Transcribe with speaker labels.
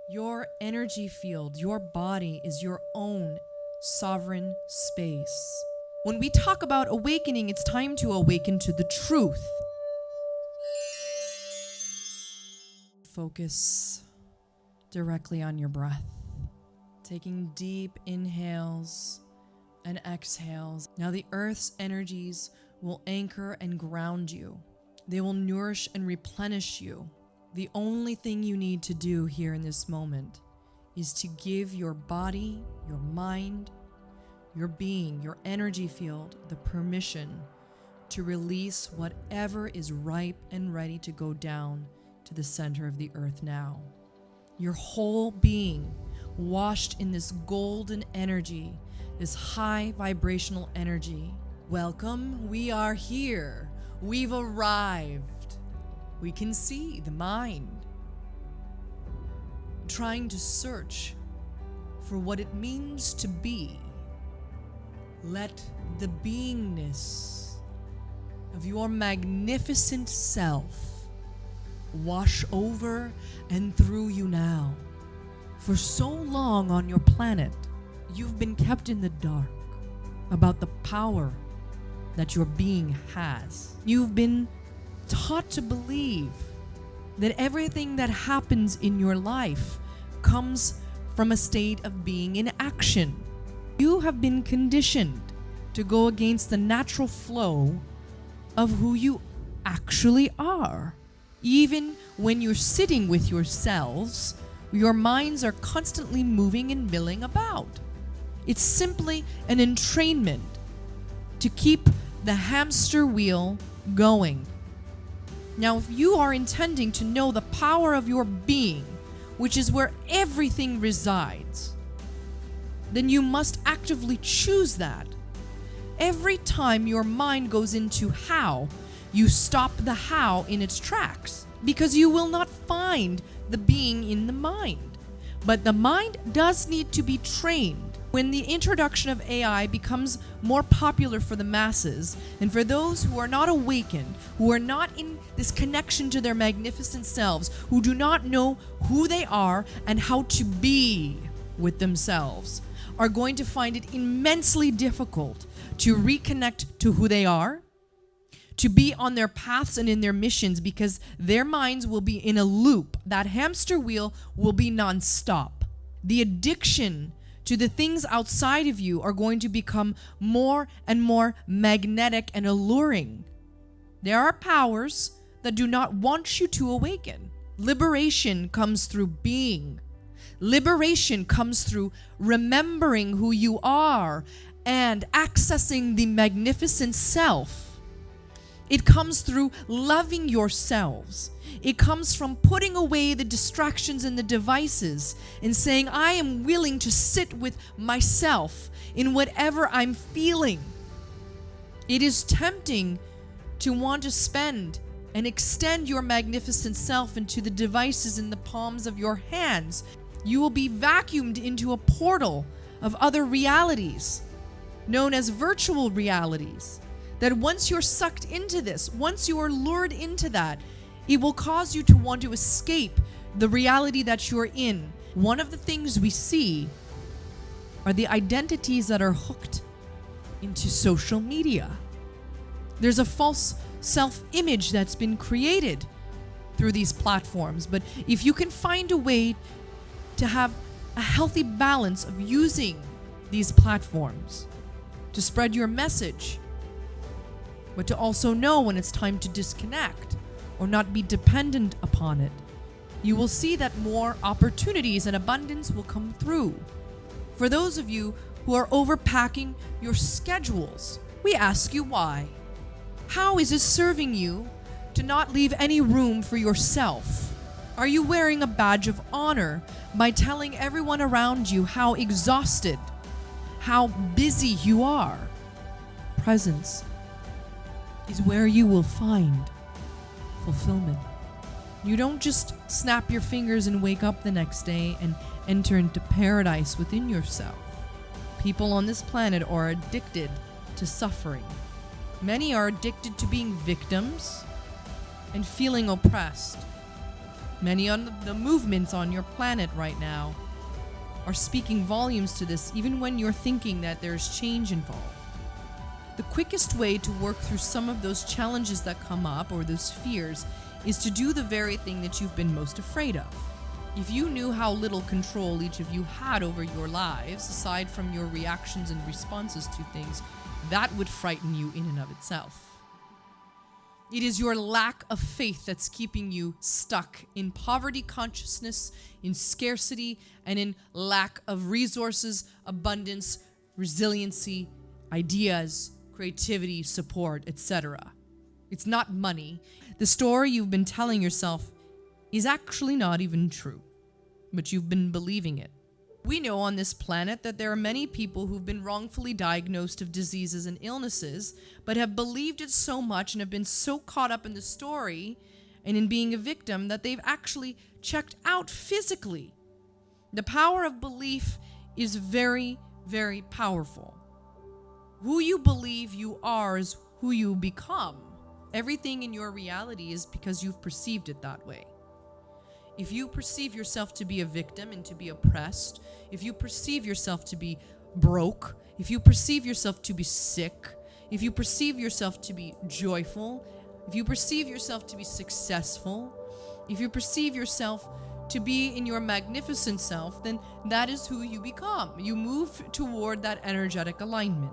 Speaker 1: Your energy field, your body is your own sovereign space. When we talk about awakening, it's time to awaken to the truth. Focus directly on your breath, taking deep inhales and exhales. Now the earth's energies will anchor and ground you. They will nourish and replenish you. The only thing you need to do here in this moment is to give your body, your mind, your being, your energy field the permission to release whatever is ripe and ready to go down to the center of the earth now. Your whole being washed in this golden energy, this high vibrational energy. Welcome, we are here. We've arrived. We can see the mind trying to search for what it means to be. Let the beingness of your magnificent self wash over and through you now. For so long on your planet, you've been kept in the dark about the power that your being has. You've been taught to believe that everything that happens in your life comes from a state of being in action. You have been conditioned to go against the natural flow of who you actually are. Even when you're sitting with yourselves, your minds are constantly moving and milling about. It's simply an entrainment to keep the hamster wheel going. Now, if you are intending to know the power of your being, which is where everything resides, then you must actively choose that. Every time your mind goes into how, you stop the how in its tracks, because you will not find the being in the mind. But the mind does need to be trained. When the introduction of AI becomes more popular for the masses, and for those who are not awakened, who are not in this connection to their magnificent selves, who do not know who they are and how to be with themselves, are going to find it immensely difficult to reconnect to who they are, to be on their paths and in their missions, because their minds will be in a loop. That hamster wheel will be nonstop. The addiction to the things outside of you are going to become more and more magnetic and alluring. There are powers that do not want you to awaken. Liberation comes through being. Liberation comes through remembering who you are and accessing the magnificent self. It comes through loving yourselves. It comes from putting away the distractions and the devices and saying, I am willing to sit with myself in whatever I'm feeling. It is tempting to want to spend and extend your magnificent self into the devices in the palms of your hands. You will be vacuumed into a portal of other realities, known as virtual realities. That once you're sucked into this, once you are lured into that, it will cause you to want to escape the reality that you're in. One of the things we see are the identities that are hooked into social media. There's a false self-image that's been created through these platforms. But if you can find a way to have a healthy balance of using these platforms to spread your message, but to also know when it's time to disconnect or not be dependent upon it, you will see that more opportunities and abundance will come through. For those of you who are overpacking your schedules, we ask you why. How is it serving you to not leave any room for yourself? Are you wearing a badge of honor by telling everyone around you how exhausted, how busy you are? Presence is where you will find fulfillment. You don't just snap your fingers and wake up the next day and enter into paradise within yourself. People on this planet are addicted to suffering. Many are addicted to being victims and feeling oppressed. Many of the movements on your planet right now are speaking volumes to this, even when you're thinking that there's change involved. The quickest way to work through some of those challenges that come up, or those fears, is to do the very thing that you've been most afraid of. If you knew how little control each of you had over your lives, aside from your reactions and responses to things, that would frighten you in and of itself. It is your lack of faith that's keeping you stuck in poverty consciousness, in scarcity, and in lack of resources, abundance, resiliency, ideas, creativity, support, etc. It's not money. The story you've been telling yourself is actually not even true, but you've been believing it. We know on this planet that there are many people who've been wrongfully diagnosed of diseases and illnesses, but have believed it so much and have been so caught up in the story and in being a victim that they've actually checked out physically. The power of belief is very, very powerful. Who you believe you are is who you become. Everything in your reality is because you've perceived it that way. If you perceive yourself to be a victim and to be oppressed, if you perceive yourself to be broke, if you perceive yourself to be sick, if you perceive yourself to be joyful, if you perceive yourself to be successful, if you perceive yourself to be in your magnificent self, then that is who you become. You move toward that energetic alignment.